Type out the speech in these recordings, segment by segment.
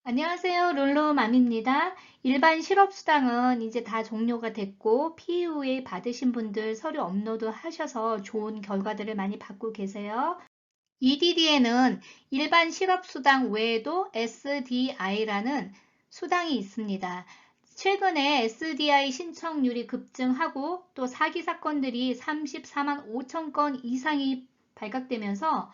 안녕하세요. 룰루맘입니다. 일반 실업수당은 이제 다 종료가 됐고, PUA 받으신 분들 서류 업로드 하셔서 좋은 결과들을 많이 받고 계세요. EDD에는 일반 실업수당 외에도 SDI라는 수당이 있습니다. 최근에 SDI 신청률이 급증하고 또 사기 사건들이 34만 5천 건 이상이 발각되면서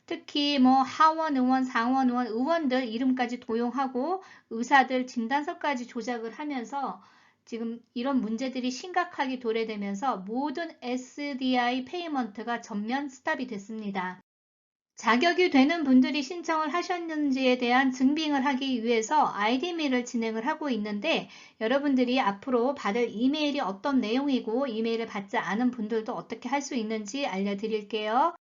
특히 뭐 하원 의원, 상원 의원, 의원들 이름까지 도용하고 의사들 진단서까지 조작을 하면서 지금 이런 문제들이 심각하게 도래되면서 모든 SDI 페이먼트가 전면 스탑이 됐습니다. 자격이 되는 분들이 신청을 하셨는지에 대한 증빙을 하기 위해서 아이디미를 진행을 하고 있는데 여러분들이 앞으로 받을 이메일이 어떤 내용이고 이메일을 받지 않은 분들도 어떻게 할 수 있는지 알려드릴게요.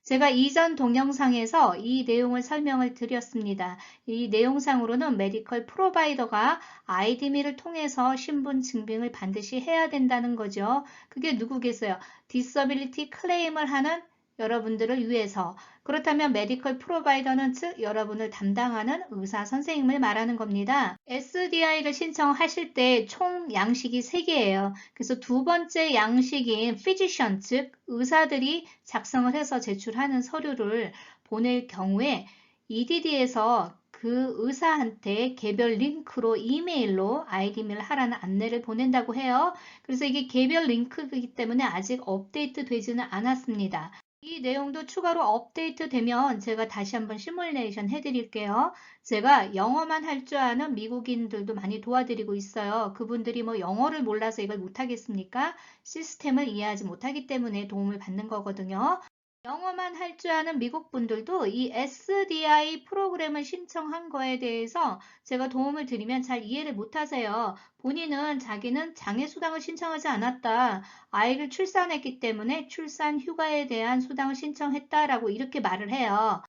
제가 이전 동영상에서 이 내용을 설명을 드렸습니다. 이 내용상으로는 메디컬 프로바이더가 아이디미를 통해서 신분 증빙을 반드시 해야 된다는 거죠. 그게 누구겠어요? 디서빌리티 클레임을 하는 여러분들을 위해서. 그렇다면 메디컬 프로바이더는 즉 여러분을 담당하는 의사 선생님을 말하는 겁니다. SDI를 신청하실 때 총 양식이 3개예요. 그래서 두 번째 양식인 physician 즉 의사들이 작성을 해서 제출하는 서류를 보낼 경우에 EDD에서 그 의사한테 개별 링크로 이메일로 아이디미를 하라는 안내를 보낸다고 해요. 그래서 이게 개별 링크이기 때문에 아직 업데이트 되지는 않았습니다. 이 내용도 추가로 업데이트 되면 제가 다시 한번 시뮬레이션 해드릴게요. 제가 영어만 할 줄 아는 미국인들도 많이 도와드리고 있어요. 그분들이 뭐 영어를 몰라서 이걸 못하겠습니까? 시스템을 이해하지 못하기 때문에 도움을 받는 거거든요. 영어만 할 줄 아는 미국 분들도 이 SDI 프로그램을 신청한 거에 대해서 제가 도움을 드리면 잘 이해를 못 하세요. 본인은 자기는 장애수당을 신청하지 않았다. 아이를 출산했기 때문에 출산 휴가에 대한 수당을 신청했다라고 이렇게 말을 해요.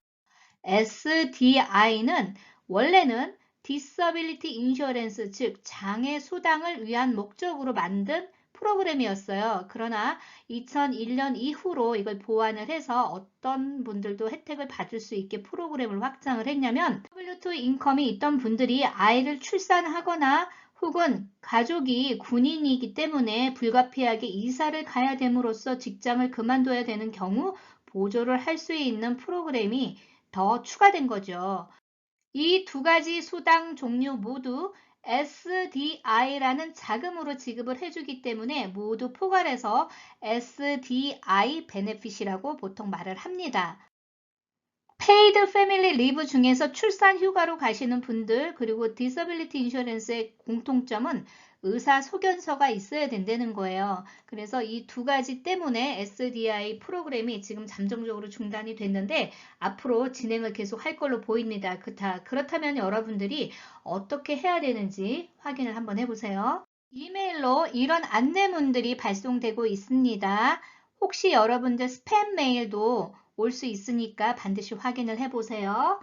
SDI는 원래는 Disability Insurance, 즉 장애 수당을 위한 목적으로 만든 프로그램이었어요. 그러나 2001년 이후로 이걸 보완을 해서 어떤 분들도 혜택을 받을 수 있게 프로그램을 확장을 했냐면 W2 인컴이 있던 분들이 아이를 출산하거나 혹은 가족이 군인이기 때문에 불가피하게 이사를 가야 됨으로써 직장을 그만둬야 되는 경우 보조를 할 수 있는 프로그램이 더 추가된 거죠. 이 두 가지 수당 종류 모두 SDI라는 자금으로 지급을 해주기 때문에 모두 포괄해서 SDI 베네핏이라고 보통 말을 합니다. 페이드 패밀리 리브 중에서 출산 휴가로 가시는 분들 그리고 디서빌리티 인슈런스의 공통점은 의사 소견서가 있어야 된다는 거예요. 그래서 이 두 가지 때문에 SDI 프로그램이 지금 잠정적으로 중단이 됐는데 앞으로 진행을 계속 할 걸로 보입니다. 그렇다면 여러분들이 어떻게 해야 되는지 확인을 한번 해보세요. 이메일로 이런 안내문들이 발송되고 있습니다. 혹시 여러분들 스팸 메일도 올 수 있으니까 반드시 확인을 해보세요.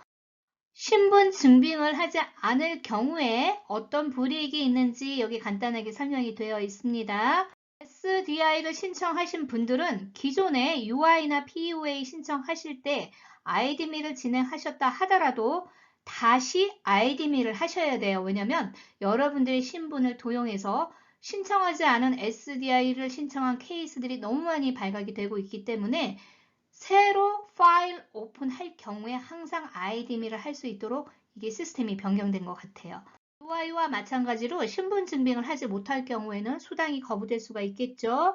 신분 증빙을 하지 않을 경우에 어떤 불이익이 있는지 여기 간단하게 설명이 되어 있습니다. SDI를 신청하신 분들은 기존에 UI나 PUA 신청하실 때 아이디미를 진행하셨다 하더라도 다시 아이디미를 하셔야 돼요. 왜냐하면 여러분들의 신분을 도용해서 신청하지 않은 SDI를 신청한 케이스들이 너무 많이 발각이 되고 있기 때문에 새로 파일 오픈할 경우에 항상 아이디미를 할 수 있도록 이게 시스템이 변경된 것 같아요. UI와 마찬가지로 신분 증빙을 하지 못할 경우에는 수당이 거부될 수가 있겠죠.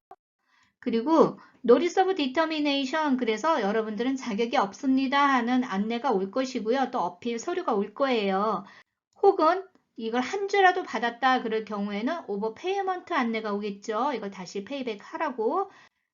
그리고 Notice of Determination, 그래서 여러분들은 자격이 없습니다 하는 안내가 올 것이고요. 또 어필 서류가 올 거예요. 혹은 이걸 한 주라도 받았다 그럴 경우에는 오버페이먼트 안내가 오겠죠. 이걸 다시 페이백 하라고.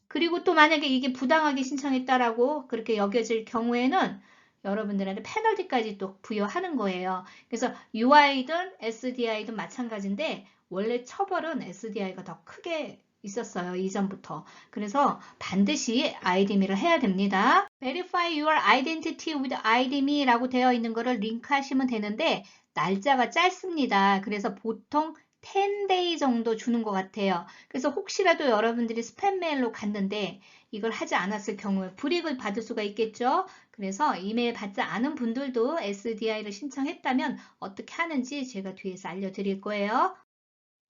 그리고 또 만약에 이게 부당하게 신청했다라고 그렇게 여겨질 경우에는 여러분들한테 페널티까지 또 부여하는 거예요. 그래서 UI든 SDI든 마찬가지인데 원래 처벌은 SDI가 더 크게 있었어요. 이전부터. 그래서 반드시 아이디미를 해야 됩니다. Verify your identity with 아이디미라고 되어 있는 거를 링크하시면 되는데 날짜가 짧습니다. 그래서 보통 10day 정도 주는 것 같아요. 그래서 혹시라도 여러분들이 스팸 메일로 갔는데 이걸 하지 않았을 경우에 불이익을 받을 수가 있겠죠. 그래서 이메일 받지 않은 분들도 SDI를 신청했다면 어떻게 하는지 제가 뒤에서 알려드릴 거예요.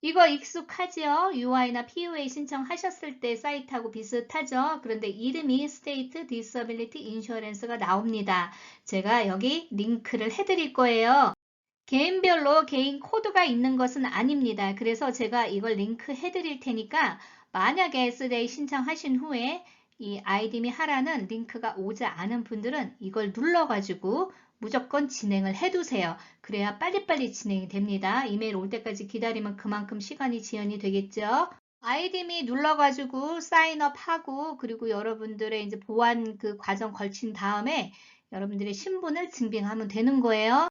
이거 익숙하지요? UI나 POA 신청하셨을 때 사이트하고 비슷하죠? 그런데 이름이 State Disability Insurance가 나옵니다. 제가 여기 링크를 해드릴 거예요. 개인별로 개인 코드가 있는 것은 아닙니다. 그래서 제가 이걸 링크 해드릴 테니까 만약에 SDA 신청하신 후에 이 아이디미 하라는 링크가 오지 않은 분들은 이걸 눌러가지고 무조건 진행을 해두세요. 그래야 빨리빨리 진행이 됩니다. 이메일 올 때까지 기다리면 그만큼 시간이 지연이 되겠죠. 아이디미 눌러가지고 사인업하고 그리고 여러분들의 이제 보안 그 과정 걸친 다음에 여러분들의 신분을 증빙하면 되는 거예요.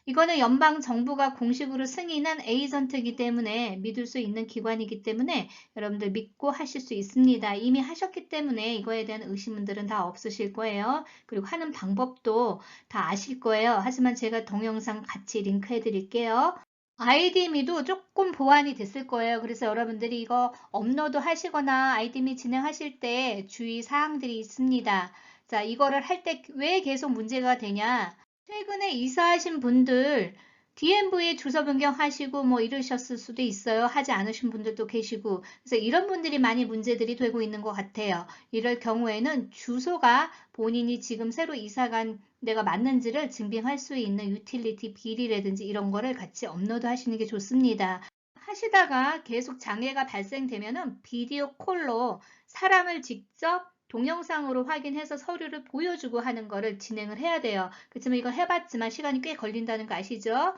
이거는 연방 정부가 공식으로 승인한 에이전트이기 때문에 믿을 수 있는 기관이기 때문에 여러분들 믿고 하실 수 있습니다. 이미 하셨기 때문에 이거에 대한 의심들은 다 없으실 거예요. 그리고 하는 방법도 다 아실 거예요. 하지만 제가 동영상 같이 링크해 드릴게요. 아이디미도 조금 보완이 됐을 거예요. 그래서 여러분들이 이거 업로드 하시거나 아이디미 진행하실 때 주의 사항들이 있습니다. 자, 이거를 할 때 왜 계속 문제가 되냐? 최근에 이사하신 분들 DMV 주소 변경하시고 뭐 이러셨을 수도 있어요. 하지 않으신 분들도 계시고. 그래서 이런 분들이 많이 문제들이 되고 있는 것 같아요. 이럴 경우에는 주소가 본인이 지금 새로 이사간 데가 맞는지를 증빙할 수 있는 유틸리티 비리라든지 이런 거를 같이 업로드 하시는 게 좋습니다. 하시다가 계속 장애가 발생되면은 비디오 콜로 사람을 직접 동영상으로 확인해서 서류를 보여주고 하는 거를 진행을 해야 돼요. 그렇지만 이거 해봤지만 시간이 꽤 걸린다는 거 아시죠?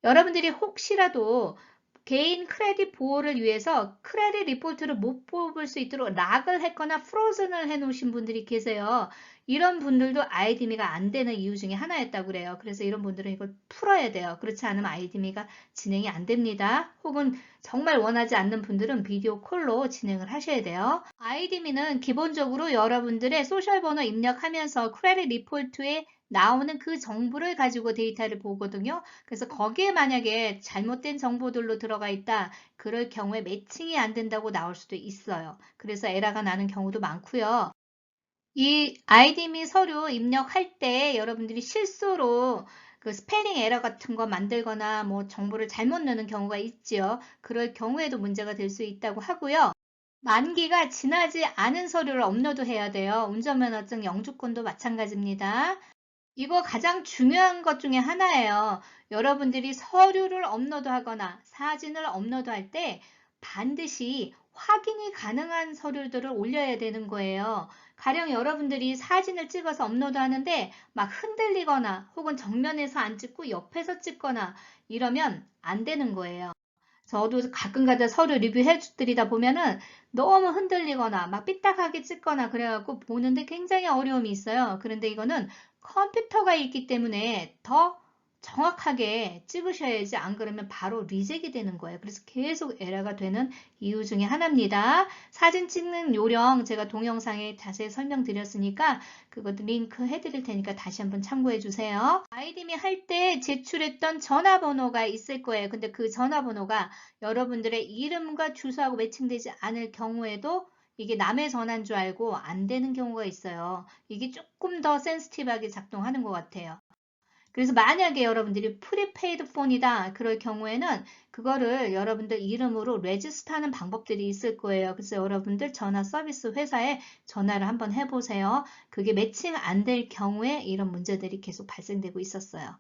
여러분들이 혹시라도 개인 크레딧 보호를 위해서 크레딧 리포트를 못 뽑을 수 있도록 락을 했거나 프로즌을 해 놓으신 분들이 계세요. 이런 분들도 아이디미가 안 되는 이유 중에 하나였다고 그래요. 그래서 이런 분들은 이걸 풀어야 돼요. 그렇지 않으면 아이디미가 진행이 안 됩니다. 혹은 정말 원하지 않는 분들은 비디오 콜로 진행을 하셔야 돼요. 아이디미는 기본적으로 여러분들의 소셜 번호 입력하면서 크레딧 리포트에 나오는 그 정보를 가지고 데이터를 보거든요. 그래서 거기에 만약에 잘못된 정보들로 들어가 있다. 그럴 경우에 매칭이 안 된다고 나올 수도 있어요. 그래서 에러가 나는 경우도 많고요. 이 아이디 및 서류 입력할 때 여러분들이 실수로 그 스펠링 에러 같은 거 만들거나 뭐 정보를 잘못 넣는 경우가 있지요. 그럴 경우에도 문제가 될 수 있다고 하고요. 만기가 지나지 않은 서류를 업로드해야 돼요. 운전면허증 영주권도 마찬가지입니다. 이거 가장 중요한 것 중에 하나예요. 여러분들이 서류를 업로드하거나 사진을 업로드할 때 반드시 확인이 가능한 서류들을 올려야 되는 거예요. 가령 여러분들이 사진을 찍어서 업로드하는데 막 흔들리거나 혹은 정면에서 안 찍고 옆에서 찍거나 이러면 안 되는 거예요. 저도 가끔가다 서류 리뷰해 드리다 보면은 너무 흔들리거나 막 삐딱하게 찍거나 그래갖고 보는데 굉장히 어려움이 있어요. 그런데 이거는 컴퓨터가 있기 때문에 더 정확하게 찍으셔야지 안 그러면 바로 리젝이 되는 거예요. 그래서 계속 에러가 되는 이유 중에 하나입니다. 사진 찍는 요령 제가 동영상에 자세히 설명드렸으니까 그것도 링크 해드릴 테니까 다시 한번 참고해 주세요. 아이디미 할 때 제출했던 전화번호가 있을 거예요. 근데 그 전화번호가 여러분들의 이름과 주소하고 매칭되지 않을 경우에도 이게 남의 전화인 줄 알고 안 되는 경우가 있어요. 이게 조금 더 센시티브하게 작동하는 것 같아요. 그래서 만약에 여러분들이 프리페이드 폰이다 그럴 경우에는 그거를 여러분들 이름으로 레지스트하는 방법들이 있을 거예요. 그래서 여러분들 전화 서비스 회사에 전화를 한번 해보세요. 그게 매칭 안 될 경우에 이런 문제들이 계속 발생되고 있었어요.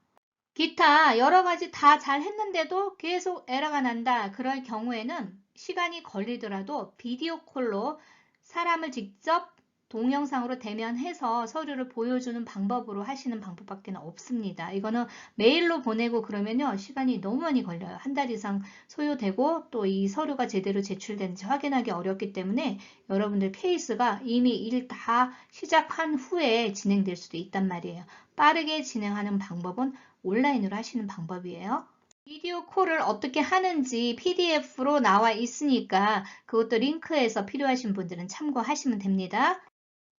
기타 여러 가지 다 잘 했는데도 계속 에러가 난다. 그럴 경우에는 시간이 걸리더라도 비디오 콜로 사람을 직접 동영상으로 대면해서 서류를 보여주는 방법으로 하시는 방법밖에 없습니다. 이거는 메일로 보내고 그러면요. 시간이 너무 많이 걸려요. 한 달 이상 소요되고 또 이 서류가 제대로 제출되는지 확인하기 어렵기 때문에 여러분들 케이스가 이미 일 다 시작한 후에 진행될 수도 있단 말이에요. 빠르게 진행하는 방법은 온라인으로 하시는 방법이에요. 비디오 콜을 어떻게 하는지 PDF로 나와 있으니까 그것도 링크해서 필요하신 분들은 참고하시면 됩니다.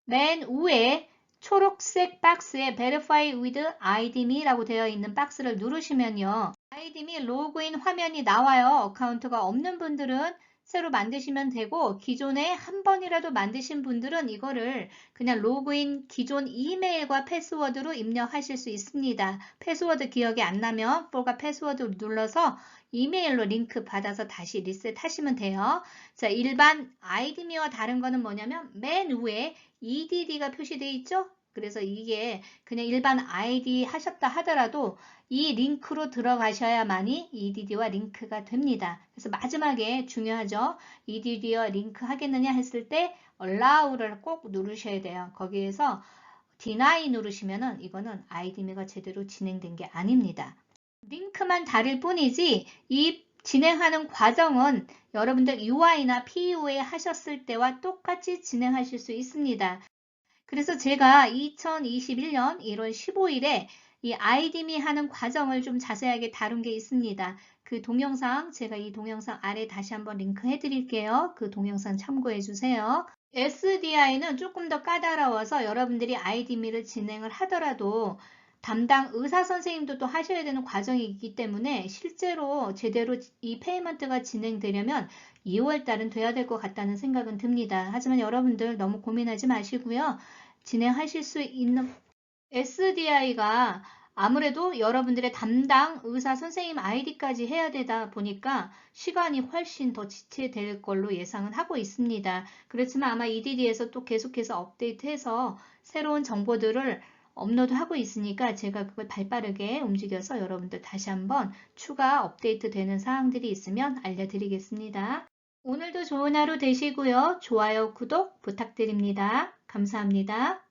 맨 위에 초록색 박스에 Verify with ID me라고 되어 있는 박스를 누르시면요. ID me 로그인 화면이 나와요. 어카운트가 없는 분들은 새로 만드시면 되고, 기존에 한 번이라도 만드신 분들은 이거를 그냥 로그인 기존 이메일과 패스워드로 입력하실 수 있습니다. 패스워드 기억이 안 나면 forgot 패스워드 눌러서 이메일로 링크 받아서 다시 리셋 하시면 돼요. 자, 일반 아이디미와 다른 거는 뭐냐면 맨 위에 EDD가 표시되어 있죠? 그래서 이게 그냥 일반 아이디 하셨다 하더라도 이 링크로 들어가셔야만이 EDD와 링크가 됩니다. 그래서 마지막에 중요하죠. EDD와 링크 하겠느냐 했을 때 Allow를 꼭 누르셔야 돼요. 거기에서 Deny 누르시면은 이거는 아이디미가 제대로 진행된 게 아닙니다. 링크만 다를 뿐이지 이 진행하는 과정은 여러분들 UI나 PUA 하셨을 때와 똑같이 진행하실 수 있습니다. 그래서 제가 2021년 1월 15일에 이 아이디미 하는 과정을 좀 자세하게 다룬 게 있습니다. 그 동영상, 제가 이 동영상 아래 다시 한번 링크 해드릴게요. 그 동영상 참고해 주세요. SDI는 조금 더 까다로워서 여러분들이 아이디미를 진행을 하더라도 담당 의사 선생님도 또 하셔야 되는 과정이 있기 때문에 실제로 제대로 이 페이먼트가 진행되려면 2월 달은 돼야 될 것 같다는 생각은 듭니다. 하지만 여러분들 너무 고민하지 마시고요. 진행하실 수 있는 SDI가 아무래도 여러분들의 담당 의사 선생님 아이디까지 해야 되다 보니까 시간이 훨씬 더 지체될 걸로 예상은 하고 있습니다. 그렇지만 아마 EDD에서 또 계속해서 업데이트해서 새로운 정보들을 업로드하고 있으니까 제가 그걸 발빠르게 움직여서 여러분들 다시 한번 추가 업데이트 되는 사항들이 있으면 알려드리겠습니다. 오늘도 좋은 하루 되시고요. 좋아요, 구독 부탁드립니다. 감사합니다.